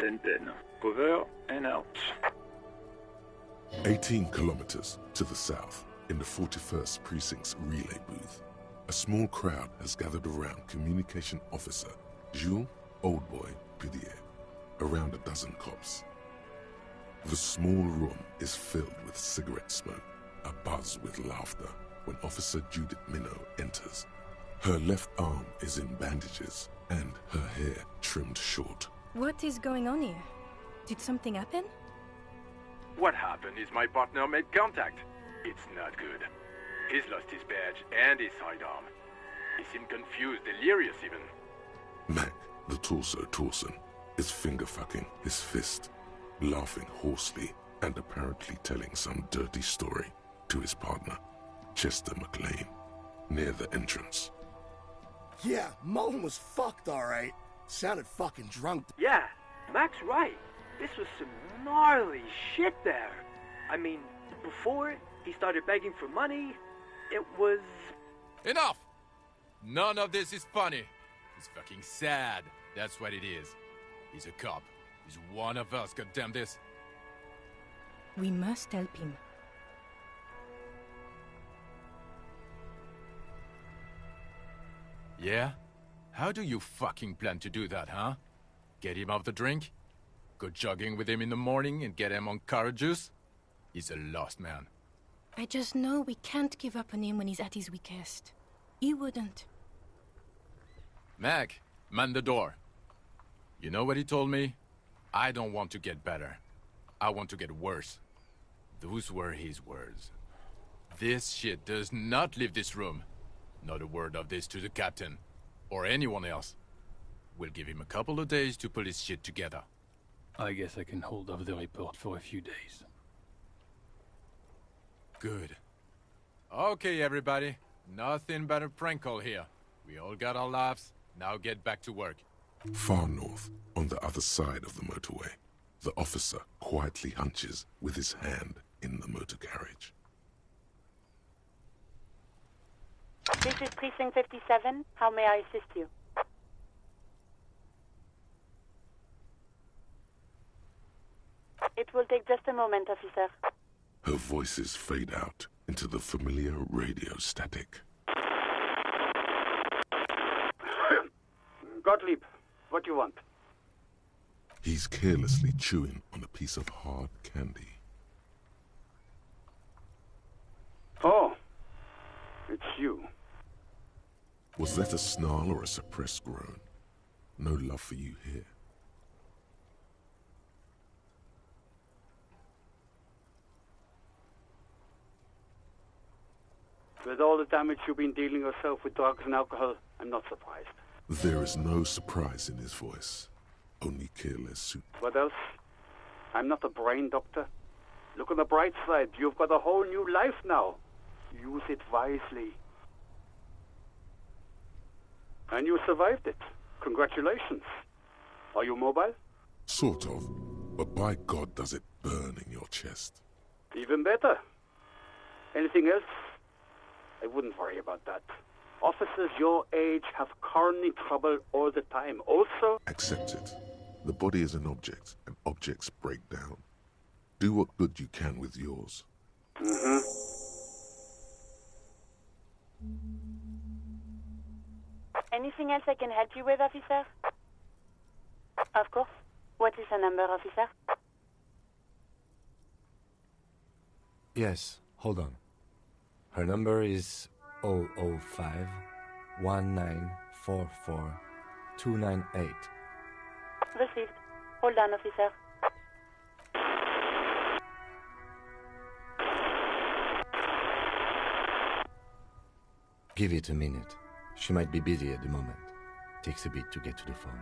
10-10. Over and out. 18 kilometers to the south, in the 41st Precinct's relay booth, a small crowd has gathered around Communication Officer Jules Oldboy Pidier, around a dozen cops. The small room is filled with cigarette smoke, abuzz with laughter, when Officer Judith Minot enters. Her left arm is in bandages, and her hair trimmed short. What is going on here? Did something happen? What happened is my partner made contact. It's not good. He's lost his badge and his sidearm. He seemed confused, delirious even. Mac, the torso Torson, is finger-fucking his fist, laughing hoarsely and apparently telling some dirty story to his partner, Chester McLean, near the entrance. Yeah, Mullen was fucked, alright. Sounded fucking drunk. Yeah, Mac's right. This was some gnarly shit there. I mean, before he started begging for money, it was... Enough! None of this is funny. It's fucking sad. That's what it is. He's a cop. He's one of us, goddamn this. We must help him. Yeah? How do you fucking plan to do that, huh? Get him off the drink? Go jogging with him in the morning and get him on carrot juice? He's a lost man. I just know we can't give up on him when he's at his weakest. He wouldn't. Mac, man the door. You know what he told me? I don't want to get better. I want to get worse. Those were his words. This shit does not leave this room. Not a word of this to the captain. Or anyone else. We'll give him a couple of days to pull his shit together. I guess I can hold off the report for a few days. Good. Okay, everybody. Nothing but a prank call here. We all got our laughs. Now get back to work. Far north, on the other side of the motorway, the officer quietly hunches with his hand in the motor carriage. This is Precinct 57. How may I assist you? It will take just a moment, officer. Her voices fade out into the familiar radio static. Gottlieb, what do you want? He's carelessly chewing on a piece of hard candy. Oh, it's you. Was that a snarl or a suppressed groan? No love for you here. With all the damage you've been dealing yourself with drugs and alcohol, I'm not surprised. There is no surprise in his voice, only careless suit. What else? I'm not a brain doctor. Look on the bright side. You've got a whole new life now. Use it wisely. And you survived it. Congratulations. Are you mobile? Sort of, but by God does it burn in your chest. Even better. Anything else? I wouldn't worry about that. Officers your age have coronary trouble all the time. Also... Accept it. The body is an object, and objects break down. Do what good you can with yours. Anything else I can help you with, officer? Of course. What is the number, officer? Yes, hold on. Her number is 005 1944 298. Received. Hold on, officer. Give it a minute. She might be busy at the moment. Takes a bit to get to the phone.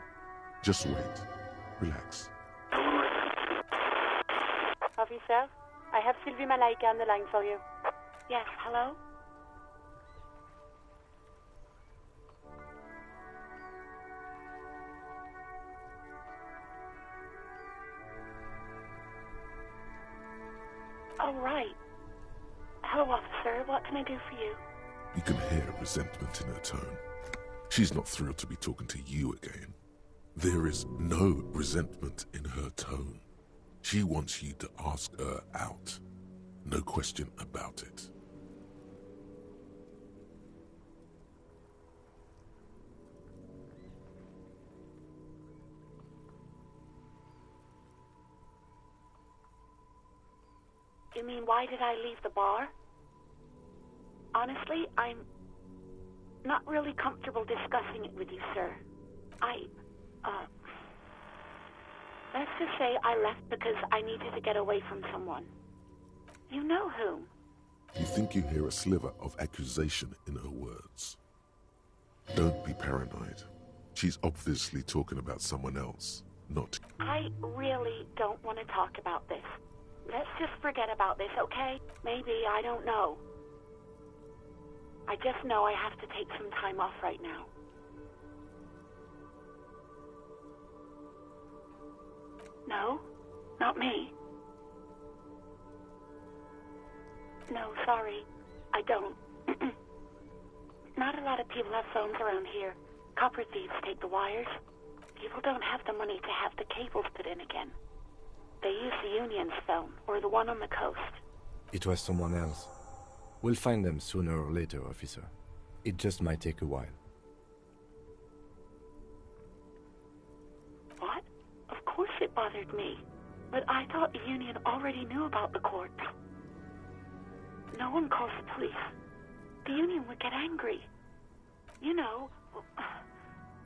Just wait. Relax. Officer, I have Sylvie Malaika on the line for you. Yes, hello? All right. Hello, officer. What can I do for you? You can hear resentment in her tone. She's not thrilled to be talking to you again. There is no resentment in her tone. She wants you to ask her out. No question about it. You mean, why did I leave the bar? Honestly, I'm not really comfortable discussing it with you, sir. Let's just say I left because I needed to get away from someone. You know whom? You think you hear a sliver of accusation in her words. Don't be paranoid. She's obviously talking about someone else, not... I really don't want to talk about this. Let's just forget about this, okay? Maybe, I don't know. I just know I have to take some time off right now. No, not me. No, sorry, I don't. Not a lot of people have phones around here. Copper thieves take the wires. People don't have the money to have the cables put in again. They use the Union's phone, or the one on the coast. It was someone else. We'll find them sooner or later, officer. It just might take a while. What? Of course it bothered me. But I thought the Union already knew about the court. No one calls the police. The Union would get angry. You know,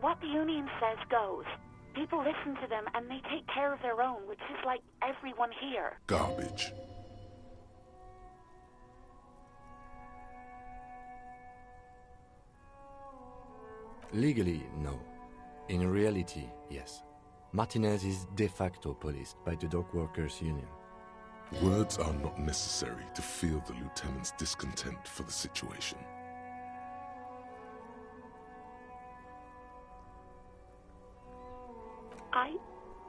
what the Union says goes. People listen to them and they take care of their own, which is like everyone here. Garbage. Legally, no. In reality, yes. Martinez is de facto policed by the Dock Workers Union. Words are not necessary to feel the lieutenant's discontent for the situation.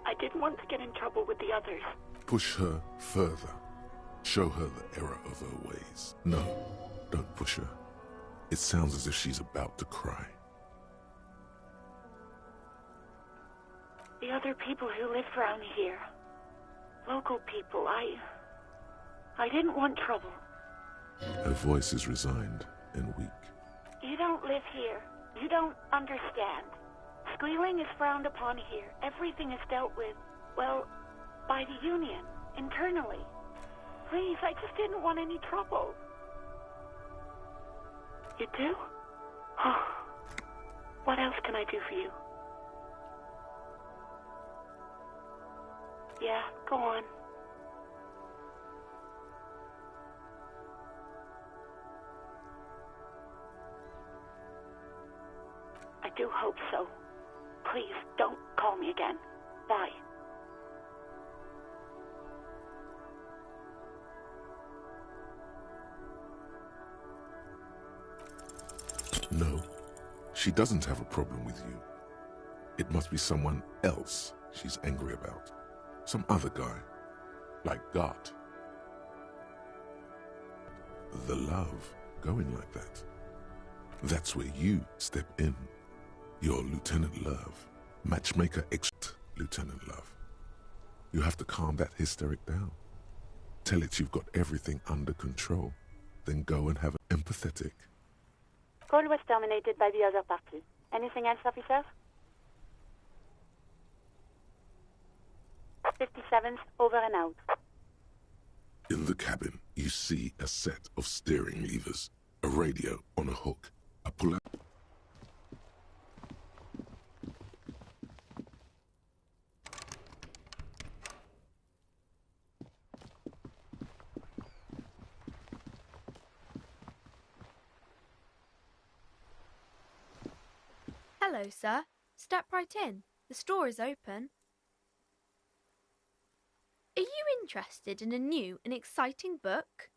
I didn't want to get in trouble with the others. Push her further. Show her the error of her ways. No, don't push her. It sounds as if she's about to cry. The other people who live around here. Local people, I didn't want trouble. Her voice is resigned and weak. You don't live here. You don't understand. Squealing is frowned upon here. Everything is dealt with, well, by the Union, internally. Please, I just didn't want any trouble. You do? Oh. What else can I do for you? Yeah, go on. I do hope so. Please, don't call me again. Bye. No, she doesn't have a problem with you. It must be someone else she's angry about. Some other guy, like Gart. The love going like that. That's where you step in. You're Lieutenant Love, matchmaker ex-Lieutenant Love. You have to calm that hysteric down. Tell it you've got everything under control. Then go and have an empathetic. Call was terminated by the other party. Anything else, officer? 57th, over and out. In the cabin, you see a set of steering levers, a radio on a hook, a pull-out. Hello, sir. Step right in. The store is open. Are you interested in a new and exciting book?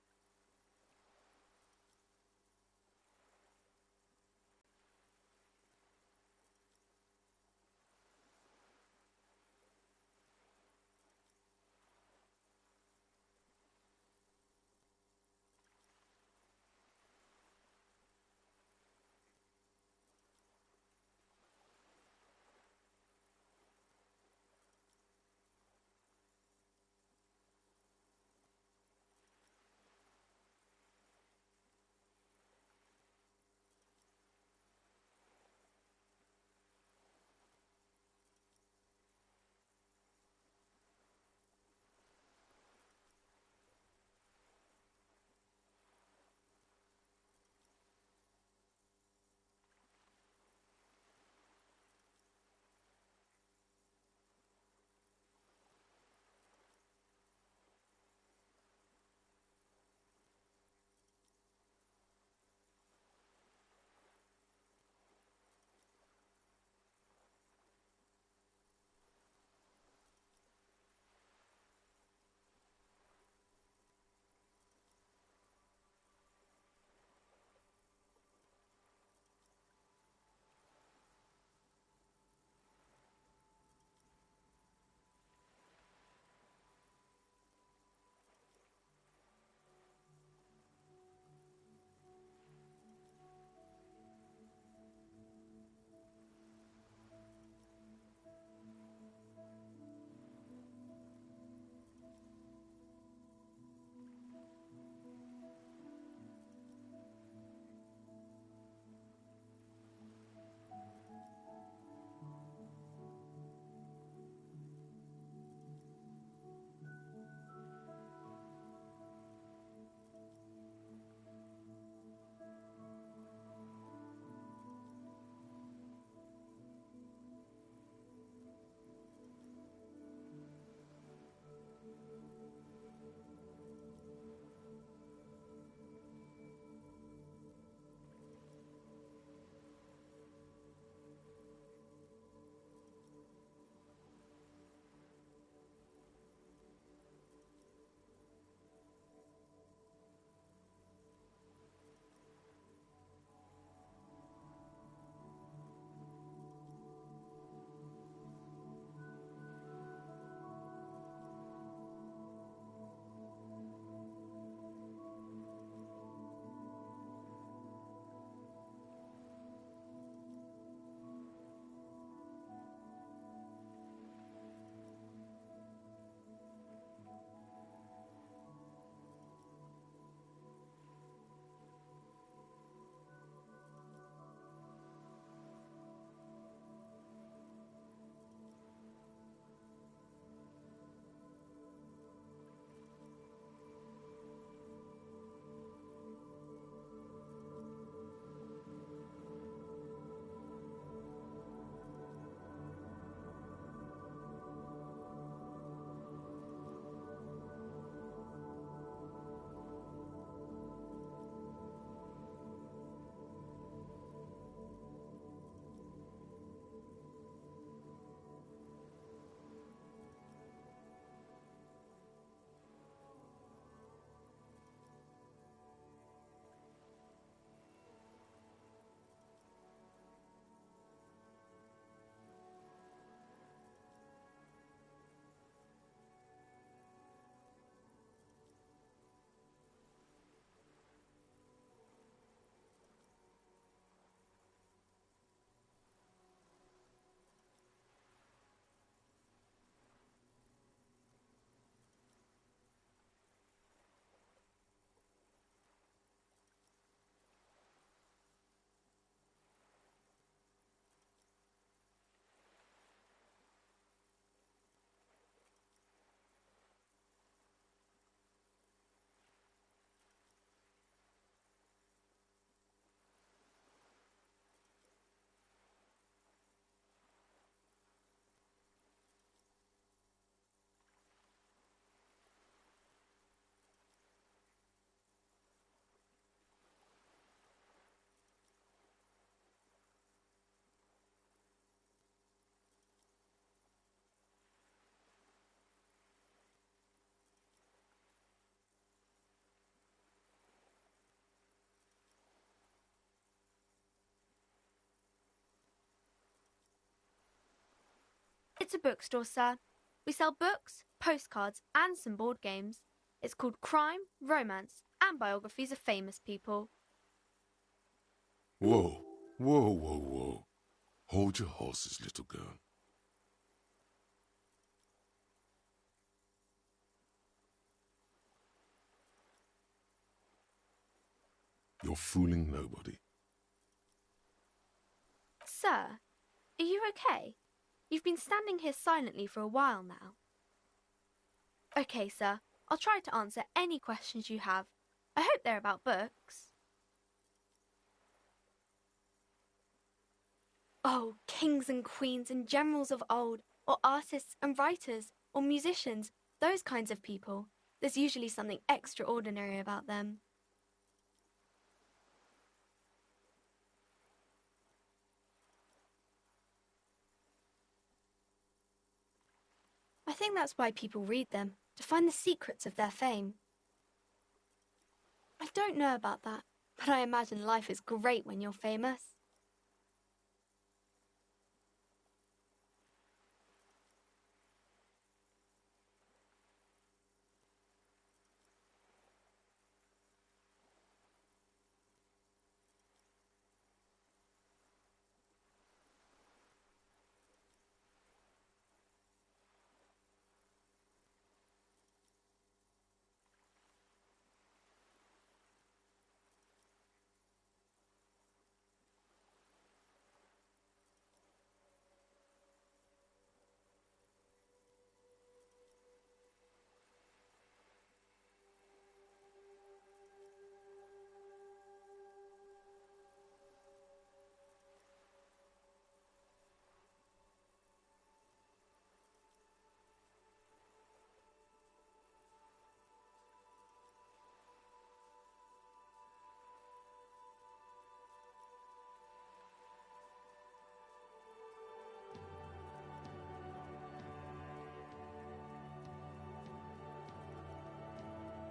It's a bookstore, sir. We sell books, postcards, and some board games. It's called Crime, Romance, and Biographies of Famous People. Whoa, whoa, whoa, whoa. Hold your horses, little girl. You're fooling nobody. Sir, are you okay? You've been standing here silently for a while now. Okay, sir. I'll try to answer any questions you have. I hope they're about books. Oh, kings and queens and generals of old, or artists and writers, or musicians, those kinds of people. There's usually something extraordinary about them. I think that's why people read them, to find the secrets of their fame. I don't know about that, but I imagine life is great when you're famous.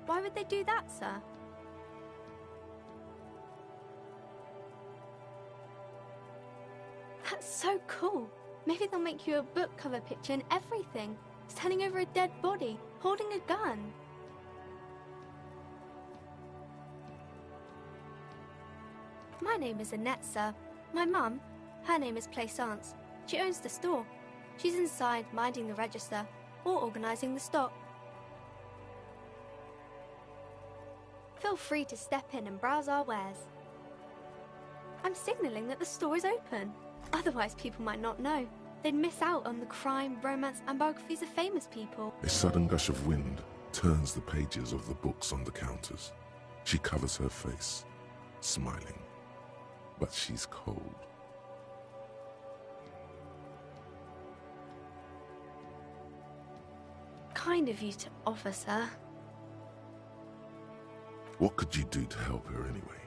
Why would they do that, sir? That's so cool. Maybe they'll make you a book cover picture and everything. Standing over a dead body, holding a gun. My name is Annette, sir. My mum, her name is Plaisance. She owns the store. She's inside minding the register or organising the stock. Feel free to step in and browse our wares. I'm signalling that the store is open. Otherwise, people might not know. They'd miss out on the crime, romance, and biographies of famous people. A sudden gush of wind turns the pages of the books on the counters. She covers her face, smiling. But she's cold. Kind of you to offer, sir. What could you do to help her anyway?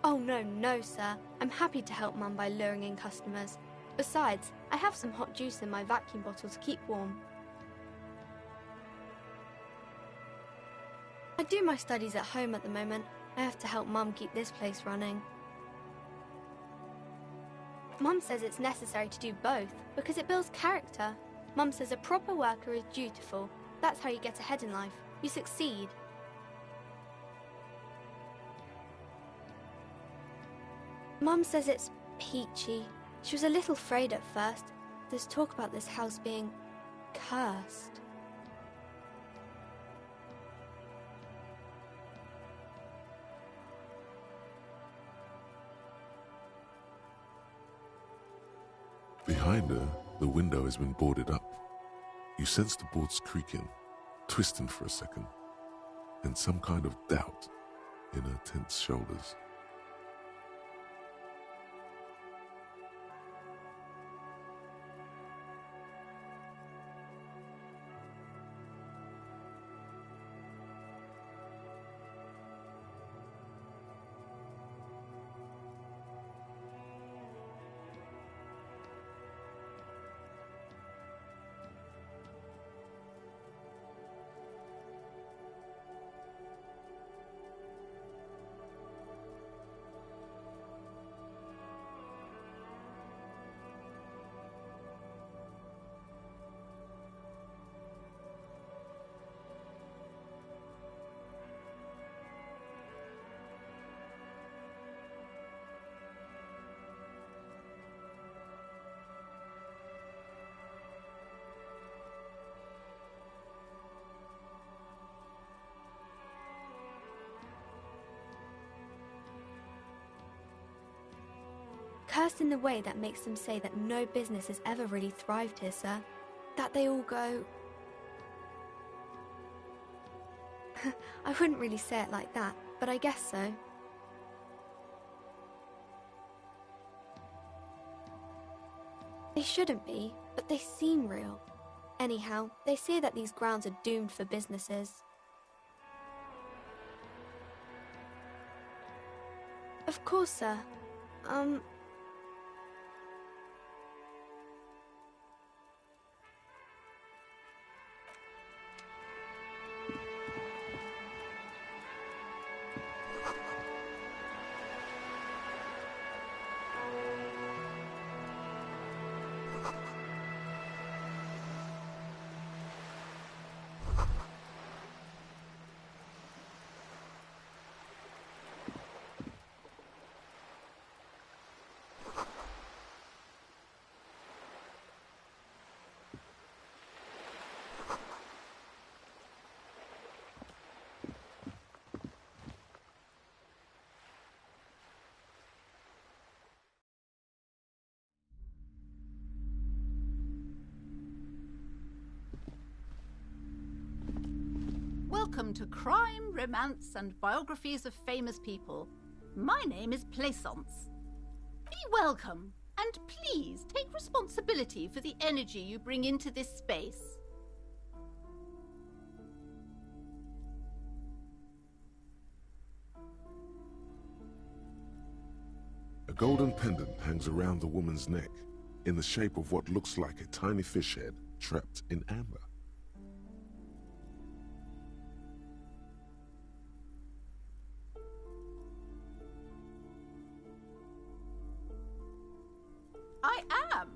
Oh, no, sir. I'm happy to help Mum by luring in customers. Besides, I have some hot juice in my vacuum bottle to keep warm. I do my studies at home at the moment. I have to help Mum keep this place running. Mum says it's necessary to do both because it builds character. Mum says a proper worker is dutiful. That's how you get ahead in life. You succeed. Mum says it's peachy. She was a little afraid at first. There's talk about this house being cursed. Behind her, the window has been boarded up. You sense the boards creaking, twisting for a second, and some kind of doubt in her tense shoulders. Cursed in the way that makes them say that no business has ever really thrived here, sir. That they all go... I wouldn't really say it like that, but I guess so. They shouldn't be, but they seem real. Anyhow, they say that these grounds are doomed for businesses. Of course, sir. Welcome to Crime, Romance, and Biographies of Famous People. My name is Plaisance. Be welcome, and please take responsibility for the energy you bring into this space. A golden pendant hangs around the woman's neck, in the shape of what looks like a tiny fish head trapped in amber. I am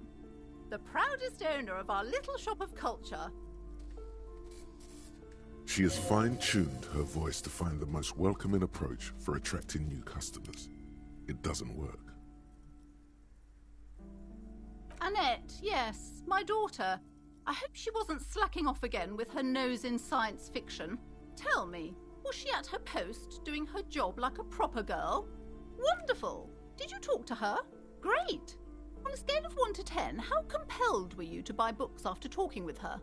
the proudest owner of our little shop of culture. She has fine-tuned her voice to find the most welcoming approach for attracting new customers. It doesn't work. Annette, yes, my daughter. I hope she wasn't slacking off again with her nose in science fiction. Tell me, was she at her post, doing her job like a proper girl? Wonderful! Did you talk to her? Great! On a scale of 1 to 10, how compelled were you to buy books after talking with her?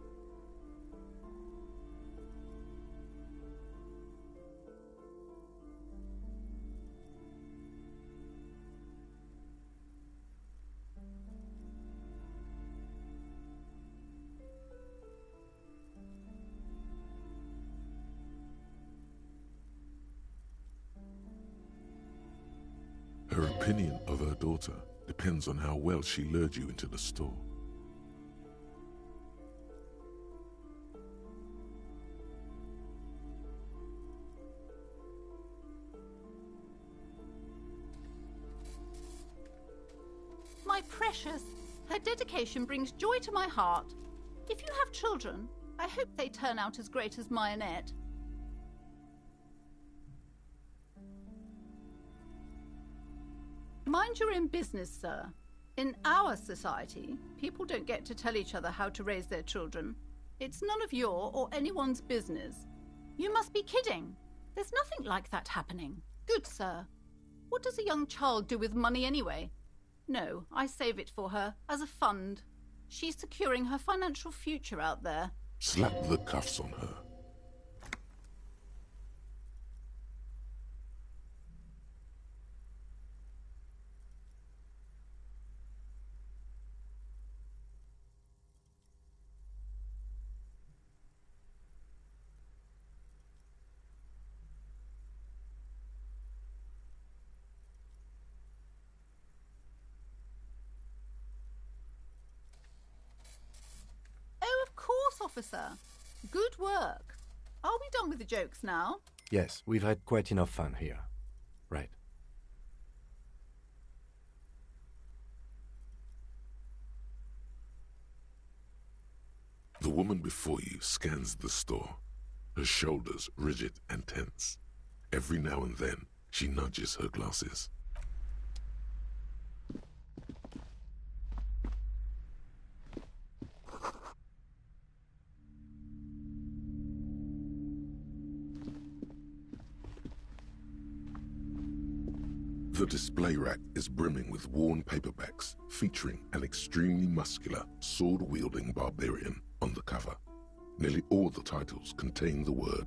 Her opinion of her daughter depends on how well she lured you into the store. My precious, her dedication brings joy to my heart. If you have children, I hope they turn out as great as my Annette. Mind your own business, sir. In our society, people don't get to tell each other how to raise their children. It's none of your or anyone's business. You must be kidding. There's nothing like that happening. Good sir. What does a young child do with money anyway? No, I save it for her, as a fund. She's securing her financial future out there. Slap the cuffs on her. Officer, good work. Are we done with the jokes now? Yes, we've had quite enough fun here. Right. The woman before you scans the store, her shoulders rigid and tense. Every now and then, she nudges her glasses. The display rack is brimming with worn paperbacks featuring an extremely muscular, sword-wielding barbarian on the cover. Nearly all the titles contain the word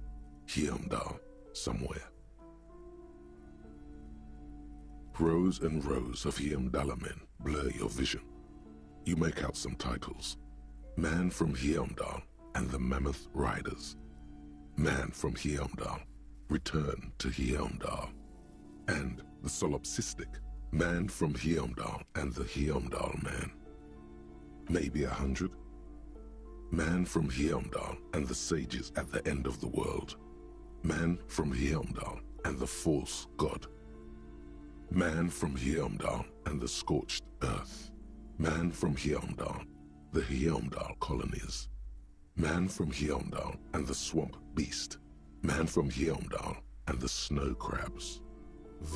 Heimdall somewhere. Rows and rows of Heimdall men blur your vision. You make out some titles. Man from Heimdall and the Mammoth Riders. Man from Heimdall, Return to Heimdall. And the solipsistic Man from Heimdall and the Heimdall Man. Maybe 100. Man from Heimdall and the sages at the end of the world. Man from Heimdall and the false god. Man from Heimdall and the scorched earth. Man from Heimdall, the Heimdall colonies. Man from Heimdall and the swamp beast. Man from Heimdall and the snow crabs.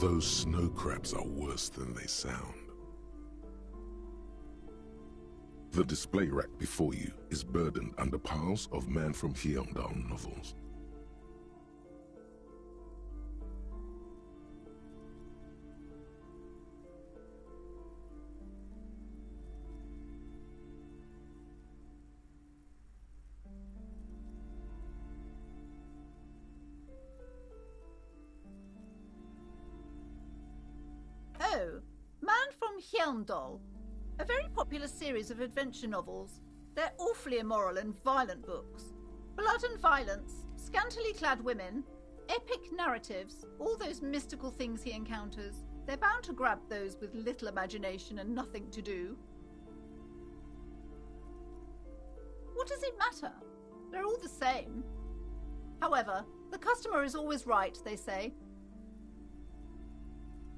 Those snow crabs are worse than they sound. The display rack before you is burdened under piles of Man from Heimdall novels. Oh, Man from Heimdall. A very popular series of adventure novels. They're awfully immoral and violent books. Blood and violence, scantily clad women, epic narratives, all those mystical things he encounters. They're bound to grab those with little imagination and nothing to do. What does it matter? They're all the same. However, the customer is always right, they say.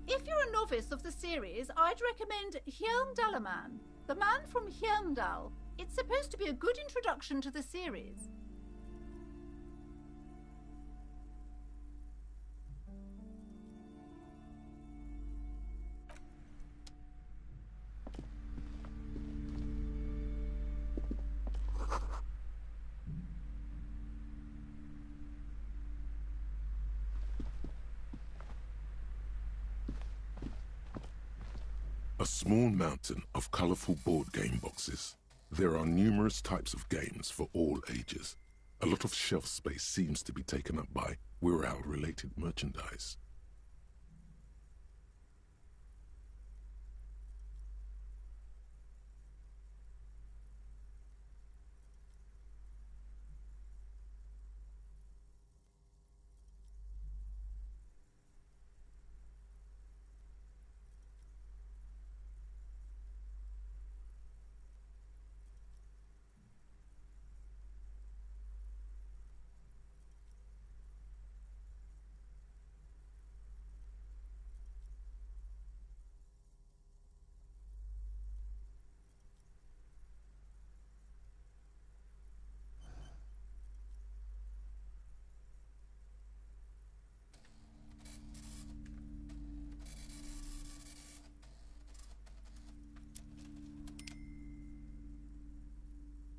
If you're a novice of the series, I'd recommend Heimdallaman, the Man from Heimdall. It's supposed to be a good introduction to the series. A small mountain of colorful board game boxes. There are numerous types of games for all ages. A lot of shelf space seems to be taken up by Wirral-related merchandise.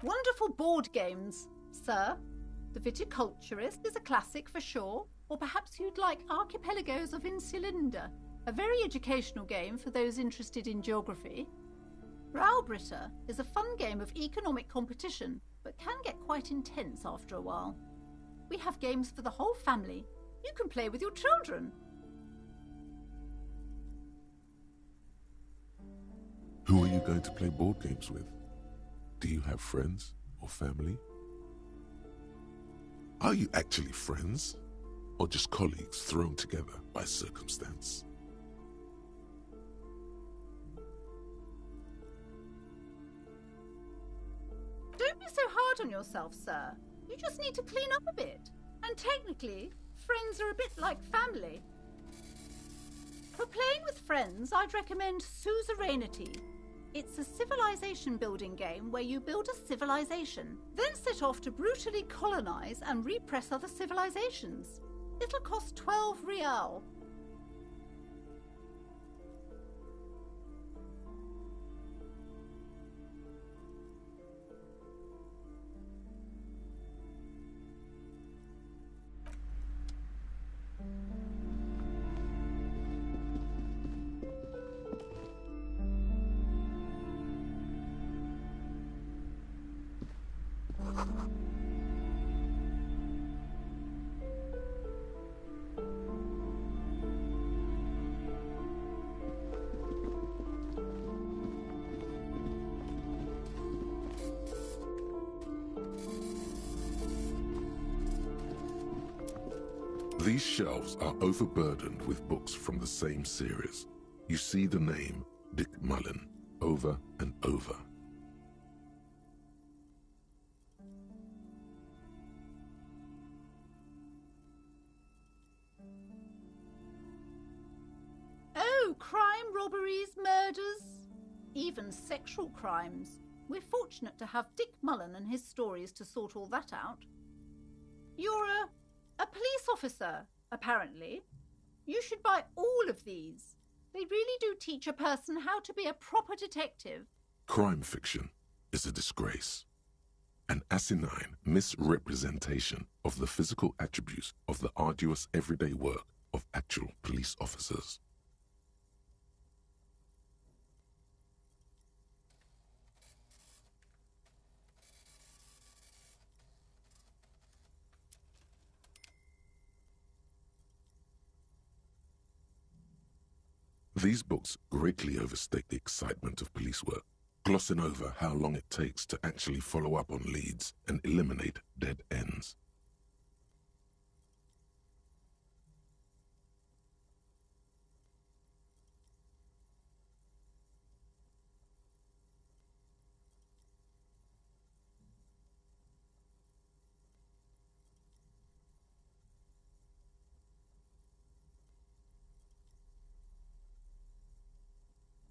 Wonderful board games, sir. The Viticulturist is a classic for sure, or perhaps you'd like Archipelagos of Insulinda, a very educational game for those interested in geography. Raubritter is a fun game of economic competition, but can get quite intense after a while. We have games for the whole family. You can play with your children. Who are you going to play board games with? Do you have friends or family? Are you actually friends, or just colleagues thrown together by circumstance? Don't be so hard on yourself, sir. You just need to clean up a bit. And technically, friends are a bit like family. For playing with friends, I'd recommend Suzerainty. It's a civilization building game where you build a civilization, then set off to brutally colonize and repress other civilizations. It'll cost 12 Rial. These shelves are overburdened with books from the same series. You see the name Dick Mullen over and over. Oh, crime, robberies, murders, even sexual crimes. We're fortunate to have Dick Mullen and his stories to sort all that out. You're a police officer, apparently. You should buy all of these. They really do teach a person how to be a proper detective. Crime fiction is a disgrace. An asinine misrepresentation of the physical attributes of the arduous everyday work of actual police officers. These books greatly overstate the excitement of police work, glossing over how long it takes to actually follow up on leads and eliminate dead ends.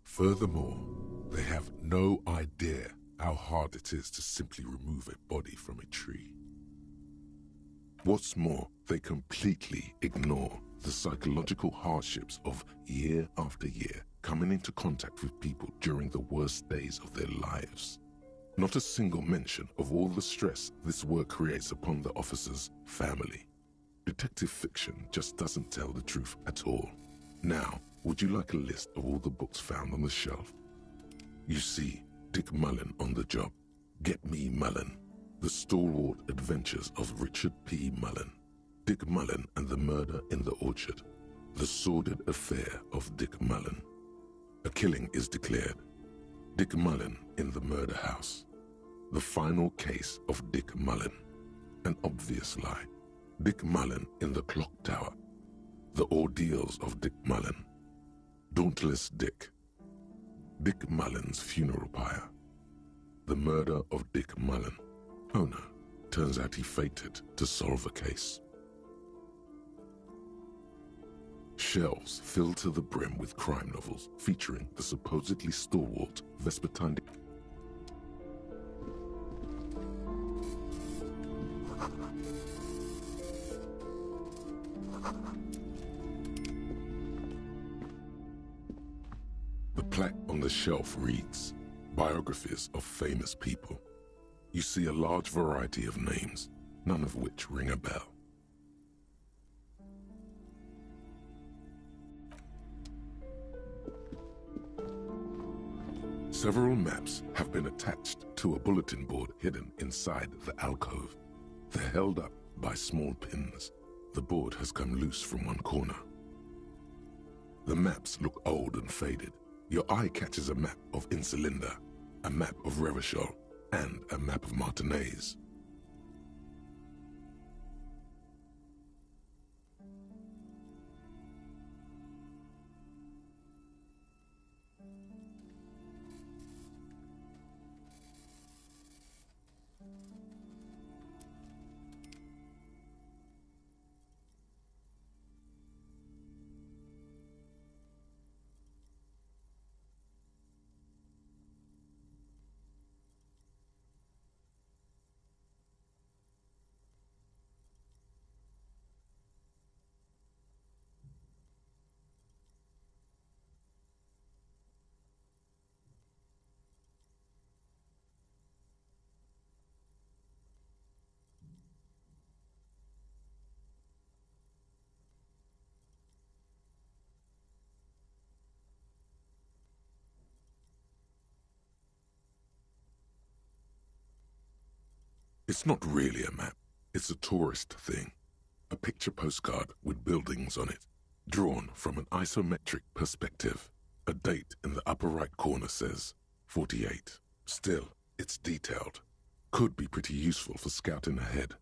Furthermore, they have no idea how hard it is to simply remove a body from a tree. What's more, they completely ignore the psychological hardships of year after year coming into contact with people during the worst days of their lives. Not a single mention of all the stress this work creates upon the officer's family. Detective fiction just doesn't tell the truth at all. Now, would you like a list of all the books found on the shelf? You see Dick Mullen on the job. Get Me Mullen. The Stalwart Adventures of Richard P. Mullen. Dick Mullen and the Murder in the Orchard. The Sordid Affair of Dick Mullen. A killing is declared. Dick Mullen in the Murder House. The Final Case of Dick Mullen. An Obvious Lie. Dick Mullen in the Clock Tower. The Ordeals of Dick Mullen. Dauntless Dick. Dick Mullen's Funeral Pyre. The Murder of Dick Mullen. Oh no, turns out he faked to solve a case. Shelves filled to the brim with crime novels featuring the supposedly stalwart Vespertine. The plaque on the shelf reads, Biographies of Famous People. You see a large variety of names, none of which ring a bell. Several maps have been attached to a bulletin board hidden inside the alcove. They're held up by small pins. The board has come loose from one corner. The maps look old and faded. Your eye catches a map of Insulinda, a map of Revachol, and a map of Martinez. It's not really a map. It's a tourist thing. A picture postcard with buildings on it, drawn from an isometric perspective. A date in the upper right corner says 48. Still, it's detailed. Could be pretty useful for scouting ahead.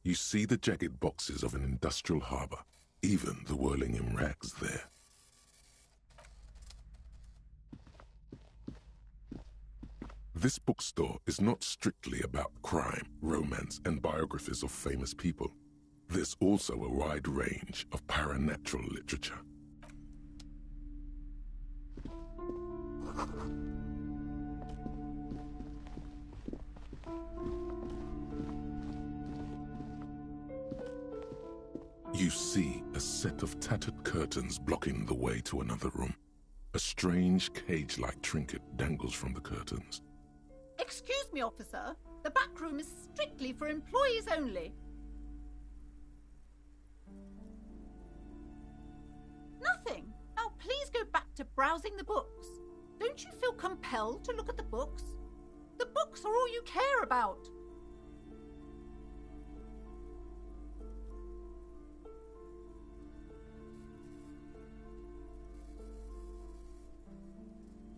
You see the jagged boxes of an industrial harbor, even the whirling in rags there. This bookstore is not strictly about crime, romance, and biographies of famous people. There's also a wide range of paranatural literature. You see a set of tattered curtains blocking the way to another room. A strange cage-like trinket dangles from the curtains. Excuse me, officer. The back room is strictly for employees only. Nothing. Now please go back to browsing the books. Don't you feel compelled to look at the books? The books are all you care about.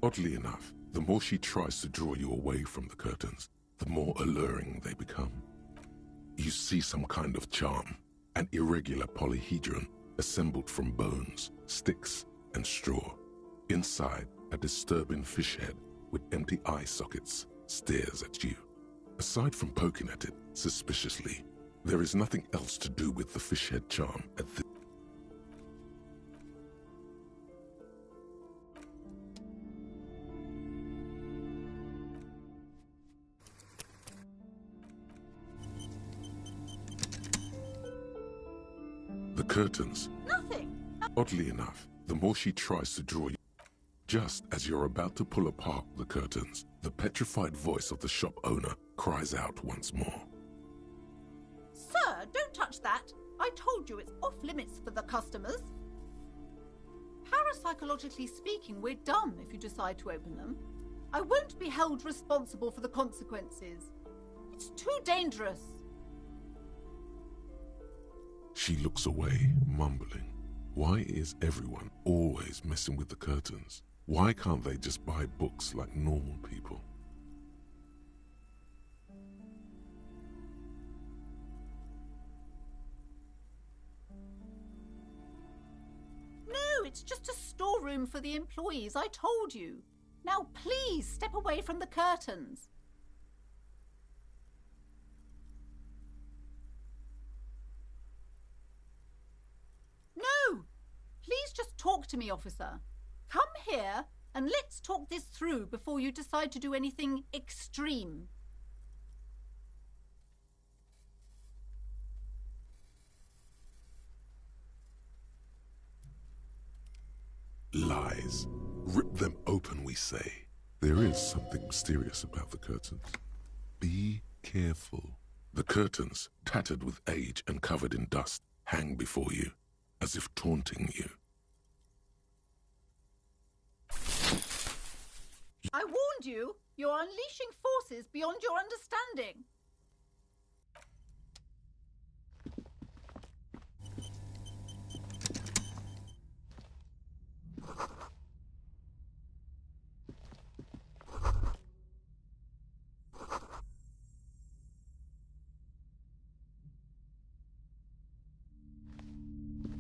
Oddly enough, the more she tries to draw you away from the curtains, the more alluring they become. You see some kind of charm, an irregular polyhedron assembled from bones, sticks, and straw. Inside, a disturbing fish head with empty eye sockets stares at you. Aside from poking at it suspiciously, there is nothing else to do with the fish head charm at this. The curtains. Nothing. Oddly enough, the more she tries to draw you, just as you're about to pull apart the curtains, the petrified voice of the shop owner cries out once more. Sir, don't touch that. I told you it's off limits for the customers. Parapsychologically speaking, we're dumb if you decide to open them. I won't be held responsible for the consequences. It's too dangerous. She looks away, mumbling. Why is everyone always messing with the curtains? Why can't they just buy books like normal people? No, it's just a storeroom for the employees, I told you. Now please step away from the curtains. No! Please just talk to me, officer. Come here and let's talk this through before you decide to do anything extreme. Lies. Rip them open, we say. There is something mysterious about the curtains. Be careful. The curtains, tattered with age and covered in dust, hang before you, as if taunting you. I warned you. You're unleashing forces beyond your understanding.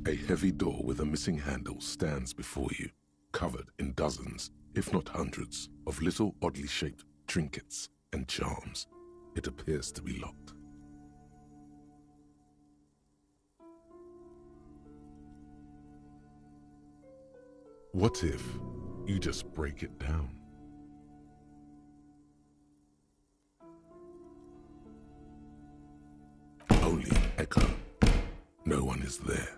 A heavy door with a missing handle stands before you, covered in dozens, if not hundreds, of little oddly shaped trinkets and charms. It appears to be locked. What if you just break it down? Only echo. No one is there.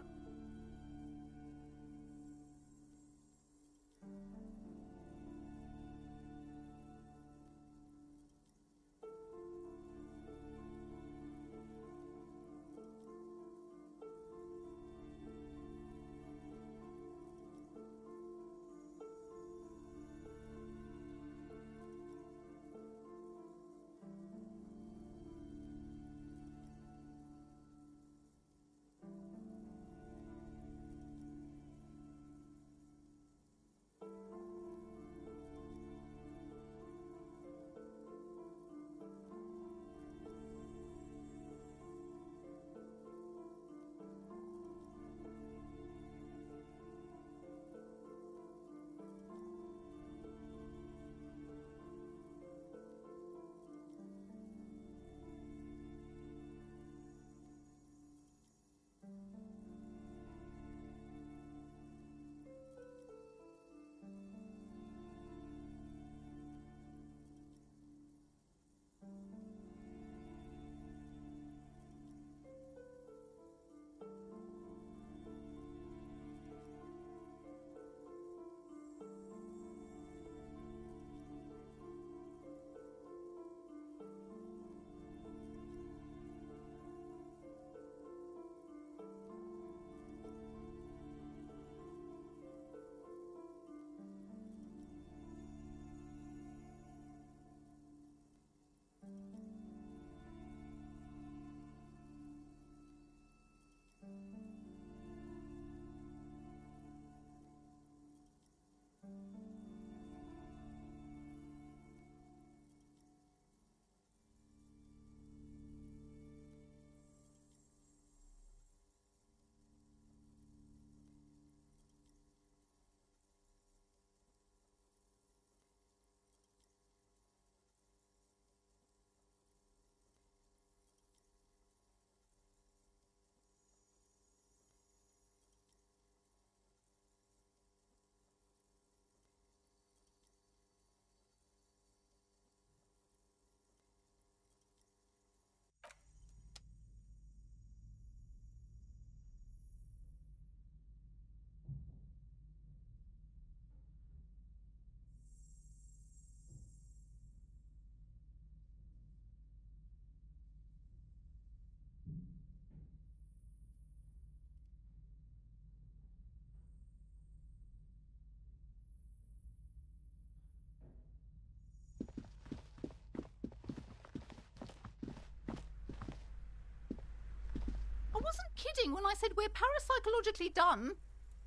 wasn't kidding when I said we're parapsychologically done.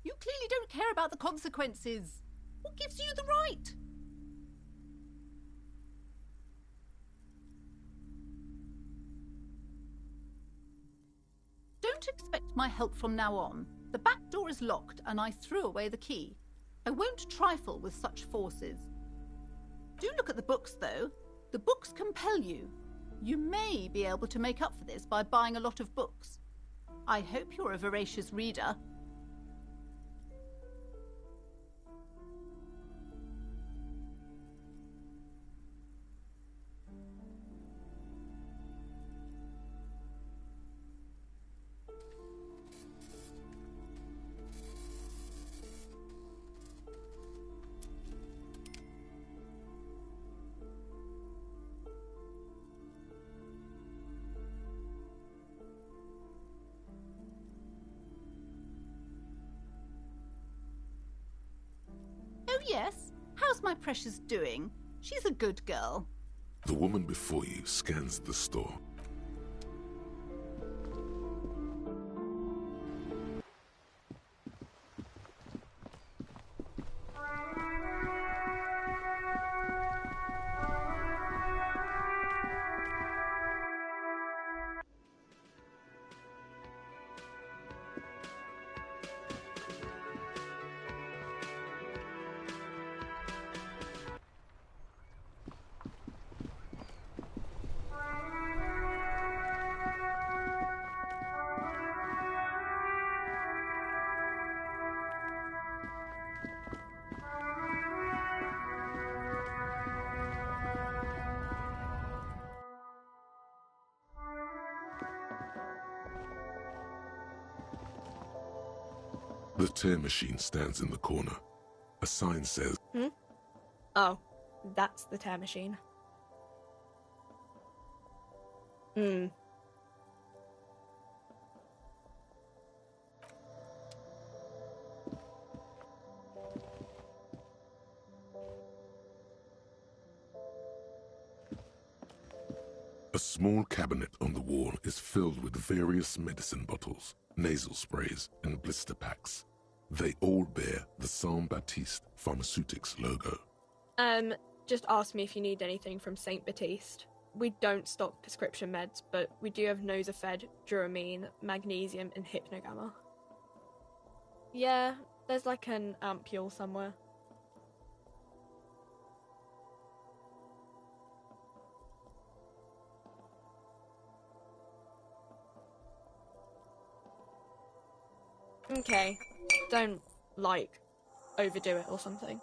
You clearly don't care about the consequences. What gives you the right? Don't expect my help from now on. The back door is locked and I threw away the key. I won't trifle with such forces. Do look at the books, though. The books compel you. You may be able to make up for this by buying a lot of books. I hope you're a voracious reader. Oh, yes. How's my precious doing? She's a good girl. The woman before you scans the store. The tear machine stands in the corner. A sign says, Oh, that's the tear machine. A small cabinet on the wall is filled with various medicine bottles, nasal sprays, and blister packs. They all bear the Saint Baptiste Pharmaceutics logo. Just ask me if you need anything from Saint Baptiste. We don't stock prescription meds, but we do have Nosafed, Duramine, Magnesium, and Hypnogamma. Yeah, there's like an ampule somewhere. Okay, don't, overdo it or something.